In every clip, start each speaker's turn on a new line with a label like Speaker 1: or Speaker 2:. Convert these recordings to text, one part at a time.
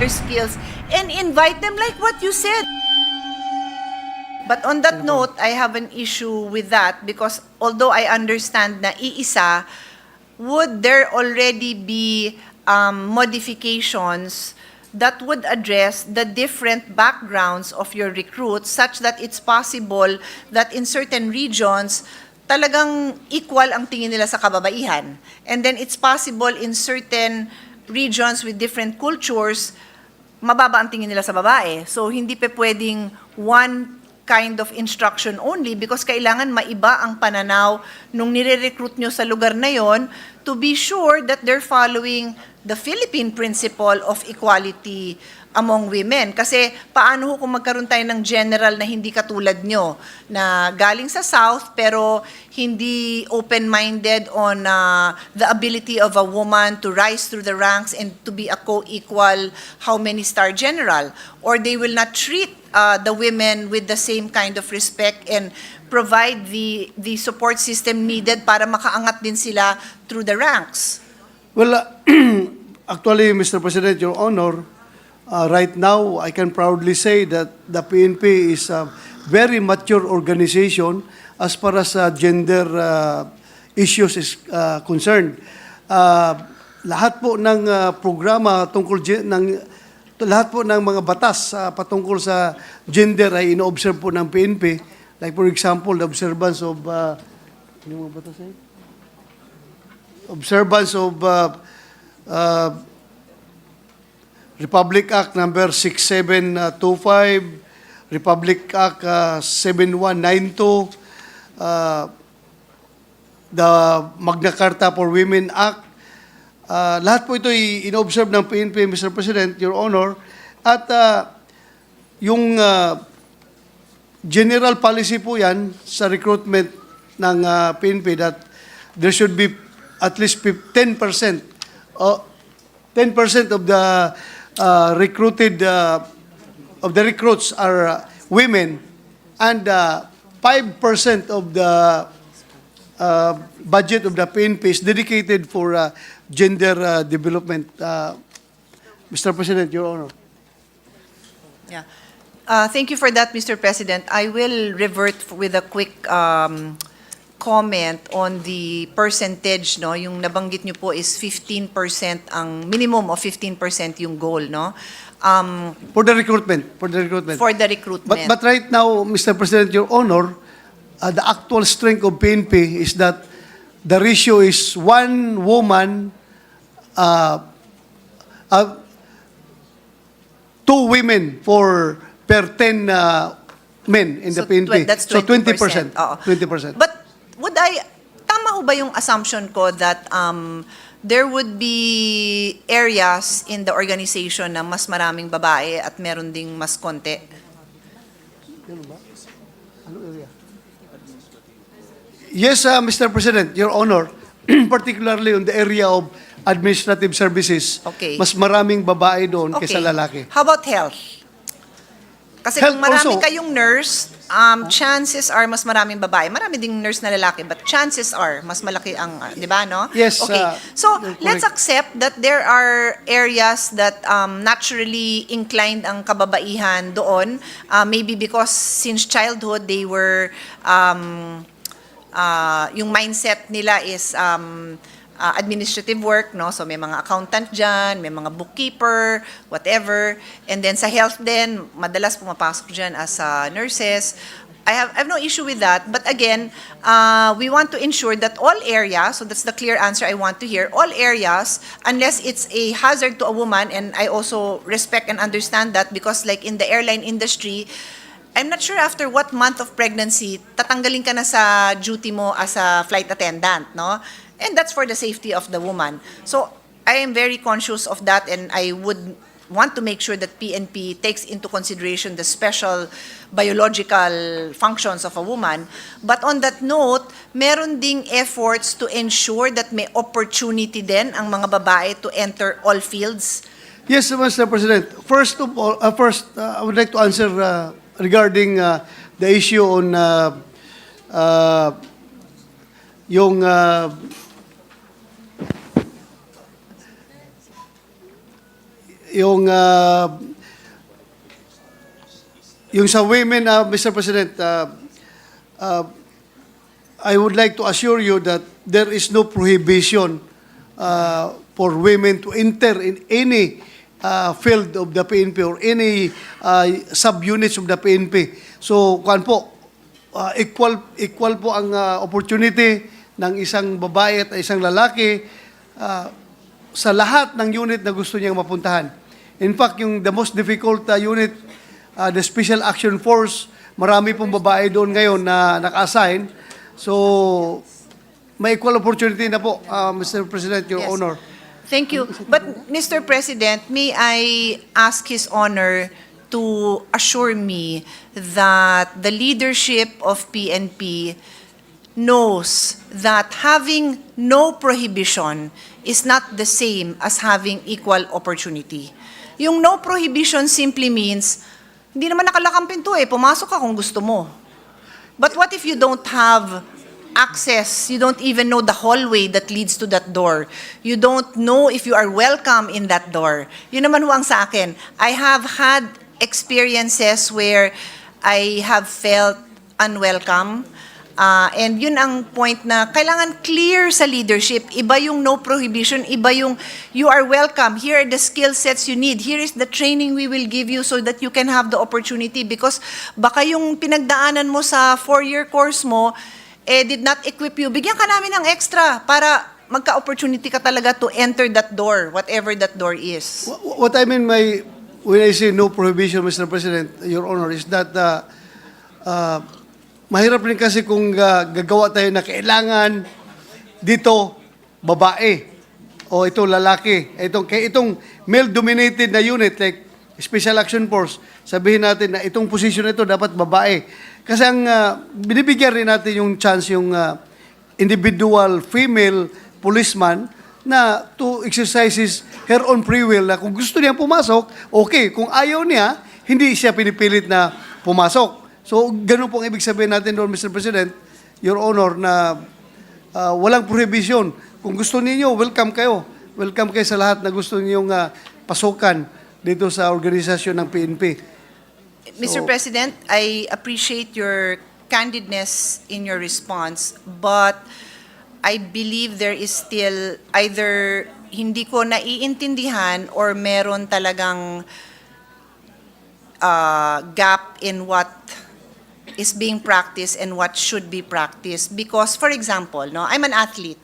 Speaker 1: their skills and invite them like what you said. But on that note, I have an issue with that because although I understand na iisa, would there already be modifications that would address the different backgrounds of your recruits such that it's possible that in certain regions, talagang equal ang tingin nila sa kababaihan. And then it's possible in certain regions with different cultures, mababa ang tingin nila sa babae. So hindi pa pwedeng one kind of instruction only because kailangan maiba ang pananaw nung nire-recruit nyo sa lugar na yon to be sure that they're following the Philippine principle of equality among women. Kasi paano kung magkaroon tayo ng general na hindi katulad nyo, na galing sa South pero hindi open-minded on the ability of a woman to rise through the ranks and to be a co-equal how many star general, or they will not treat the women with the same kind of respect and provide the support system needed para makaangat din sila through the ranks.
Speaker 2: Well, actually, Mr. President, Your Honor, right now, I can proudly say that the PNP is a very mature organization as far as gender issues is concerned. Lahat po ng programa tungkol lahat po ng mga batas patungkol sa gender ay ino-observe po ng PNP. Like for example, the observance of ano mga batas ay? Observance of Republic Act number 6725, Republic Act 7192, the Magna Carta for Women Act. Lahat po ito in-observe ng PNP, Mr. President, Your Honor, at yung general policy po yan sa recruitment ng PNP that there should be at least 10% of the recruited of the recruits are women, and 5% of the budget of the PNP is dedicated for gender development. Mr. President, Your Honor.
Speaker 1: Yeah. Thank you for that, Mr. President. I will revert with a quick comment on the percentage, no? Yung nabanggit nyo po is 15%, ang minimum of 15% yung goal, no?
Speaker 2: For the recruitment. For the recruitment.
Speaker 1: For the recruitment.
Speaker 2: But right now, Mr. President, Your Honor, the actual strength of PNP is that the ratio is one woman, two women per 10 men in the PNP.
Speaker 1: That's 20%.
Speaker 2: So 20%.
Speaker 1: Oo.
Speaker 2: 20%.
Speaker 1: But tama ho ba yung assumption ko that there would be areas in the organization na mas maraming babae at meron ding mas konti?
Speaker 2: Yes, Mr. President, Your Honor, particularly on the area of administrative services,
Speaker 1: Okay.
Speaker 2: mas maraming babae doon kaysa lalaki.
Speaker 1: How about health? Kasi
Speaker 2: Health
Speaker 1: kung marami
Speaker 2: also.
Speaker 1: kayong nurse, chances are mas maraming babae. Marami ding nurse na lalaki, but chances are mas malaki ang, di ba, no?
Speaker 2: Yes,
Speaker 1: Okay. So,
Speaker 2: you're
Speaker 1: let's
Speaker 2: correct.
Speaker 1: accept that there are areas that naturally inclined ang kababaihan doon. Maybe because since childhood, they were, yung mindset nila is administrative work, no? So may mga accountant dyan, may mga bookkeeper, whatever. And then sa health din, madalas pumapasok dyan as nurses. I have no issue with that. But again, we want to ensure that all areas, so that's the clear answer I want to hear, all areas, unless it's a hazard to a woman, and I also respect and understand that because like in the airline industry, I'm not sure after what month of pregnancy, tatanggalin ka na sa duty mo as a flight attendant, no? And that's for the safety of the woman. So I am very conscious of that, and I would want to make sure that PNP takes into consideration the special biological functions of a woman. But on that note, meron ding efforts to ensure that may opportunity din ang mga babae to enter all fields.
Speaker 2: Yes, Mr. President. First of all, I would like to answer regarding the issue on yung yung yung sa women, Mr. President, I would like to assure you that there is no prohibition for women to enter in any field of the PNP or any subunits of the PNP. So, kuan po, equal po ang opportunity ng isang babae at isang lalaki sa lahat ng unit na gusto niyang mapuntahan. In fact, yung the most difficult unit, the Special Action Force, marami pong babae doon ngayon na naka-assign. So, may equal opportunity na po, Mr. President, Your
Speaker 1: Yes.
Speaker 2: Honor.
Speaker 1: Thank you. But, Mr. President, may I ask His Honor to assure me that the leadership of PNP knows that having no prohibition is not the same as having equal opportunity. Yung no prohibition simply means, hindi naman nakalakang pinto pumasok ka kung gusto mo. But what if you don't have access, you don't even know the hallway that leads to that door. You don't know if you are welcome in that door. Yun naman ang sa akin. I have had experiences where I have felt unwelcome. And yun ang point na kailangan clear sa leadership. Iba yung no prohibition, iba yung you are welcome. Here are the skill sets you need. Here is the training we will give you so that you can have the opportunity. Because baka yung pinagdaanan mo sa 4-year course mo, did not equip you. Bigyan ka namin ng extra para magka-opportunity ka talaga to enter that door, whatever that door is.
Speaker 2: What I mean when I say no prohibition, Mr. President, Your Honor, is that mahirap rin kasi kung gagawa tayo na kailangan dito babae o ito lalaki. Itong male-dominated na unit like Special Action Force, sabihin natin na itong position ito dapat babae. Kasi ang binibigyan rin natin yung chance yung individual female policeman na to exercise her own free will na kung gusto niya pumasok, okay. Kung ayaw niya, hindi siya pinipilit na pumasok. So, ganun pong ibig sabihin natin doon, Mr. President, Your Honor, na walang prohibition. Kung gusto niyo, welcome kayo. Welcome kayo sa lahat na gusto niyong pasukan dito sa organisasyon ng PNP.
Speaker 1: Mr. President, I appreciate your candidness in your response, but I believe there is still either hindi ko naiintindihan or meron talagang gap in what is being practiced and what should be practiced. Because, for example, I'm an athlete,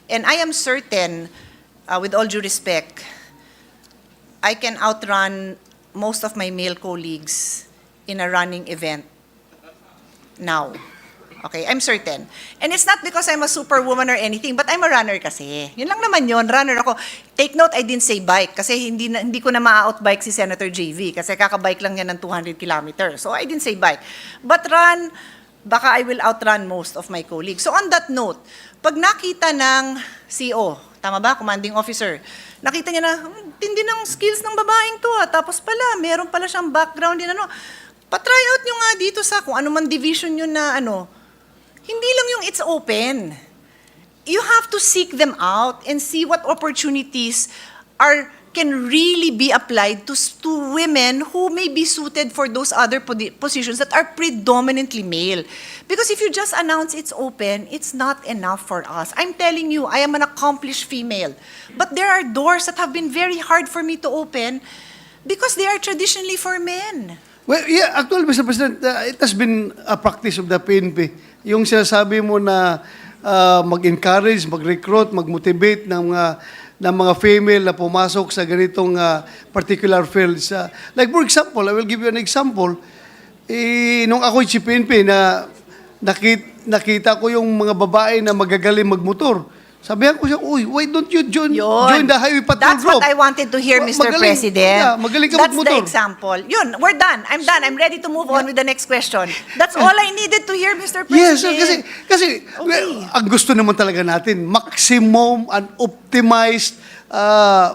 Speaker 1: and I am certain, with all due respect, I can outrun most of my male colleagues in a running event now. Okay, I'm certain. And it's not because I'm a superwoman or anything, but I'm a runner kasi. Yun lang naman yun, runner ako. Take note, I didn't say bike kasi hindi ko na ma-outbike si Senator JV kasi kakabike lang yan ng 200 kilometers. So I didn't say bike. But run, baka I will outrun most of my colleagues. So on that note, pag nakita ng CO, tama ba, commanding officer, nakita niya na, tindi ng skills ng babaeng to tapos pala, meron pala siyang background din pa-try out nyo nga dito sa kung ano man division yun na hindi lang yung it's open. You have to seek them out and see what opportunities can really be applied to women who may be suited for those other positions that are predominantly male. Because if you just announce it's open, it's not enough for us. I'm telling you, I am an accomplished female. But there are doors that have been very hard for me to open because they are traditionally for men.
Speaker 2: Well, yeah, actually, Mr. President, it has been a practice of the PNP. Yung sinasabi mo na mag-encourage, mag-recruit, mag-motivate ng mga female na pumasok sa ganitong particular fields. Like for example, I will give you an example. Nung ako si PNP na nakita ko yung mga babae na magagaling magmotor. Sabihan ko siya, uy, why don't you join the highway patrol
Speaker 1: That's
Speaker 2: group?
Speaker 1: what I wanted to hear, Mr. President.
Speaker 2: Yeah, magaling ka
Speaker 1: That's
Speaker 2: magmotor.
Speaker 1: the example. Yun, we're done. I'm done. I'm ready to move on with the next question. That's all I needed to hear, Mr. President.
Speaker 2: Yes, kasi
Speaker 1: Okay.
Speaker 2: ang gusto naman talaga natin, maximum and optimized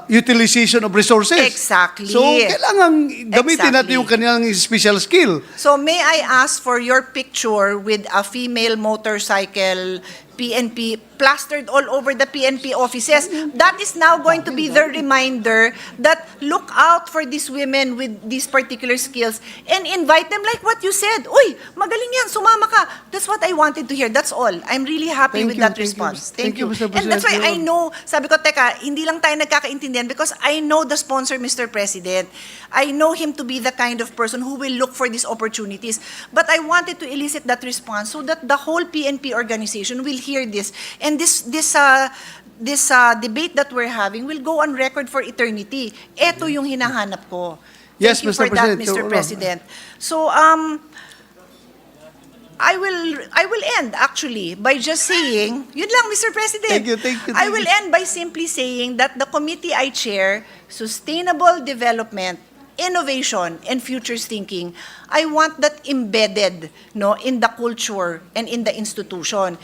Speaker 2: utilization of resources.
Speaker 1: Exactly.
Speaker 2: So, kailangan gamitin natin
Speaker 1: Exactly.
Speaker 2: yung kanilang special skill.
Speaker 1: So may I ask for your picture with a female motorcycle PNP plastered all over the PNP offices? That is now going to be the reminder that look out for these women with these particular skills and invite them like what you said. Uy, magaling yan, sumama ka. That's what I wanted to hear. That's all. I'm really happy
Speaker 2: Thank
Speaker 1: with
Speaker 2: you,
Speaker 1: that
Speaker 2: thank you.
Speaker 1: response.
Speaker 2: Thank you, Mr.
Speaker 1: And that's why
Speaker 2: President.
Speaker 1: I know, sabi ko, teka, hindi lang tayo nagkakaintindihan because I know the sponsor, Mr. President. I know him to be the kind of person who will look for these opportunities. But I wanted to elicit that response so that the whole PNP organization will hear this. And this debate that we're having will go on record for eternity. Ito yung hinahanap ko.
Speaker 2: Yes,
Speaker 1: Thank you
Speaker 2: Mr.
Speaker 1: for that,
Speaker 2: President.
Speaker 1: Mr. President. So, I will end actually by just saying, yun lang, Mr. President.
Speaker 2: Thank you, thank you,
Speaker 1: I
Speaker 2: thank
Speaker 1: will
Speaker 2: you.
Speaker 1: end by simply saying that the committee I chair, Sustainable Development, Innovation, and Futures Thinking, I want that embedded, no, in the culture and in the institution.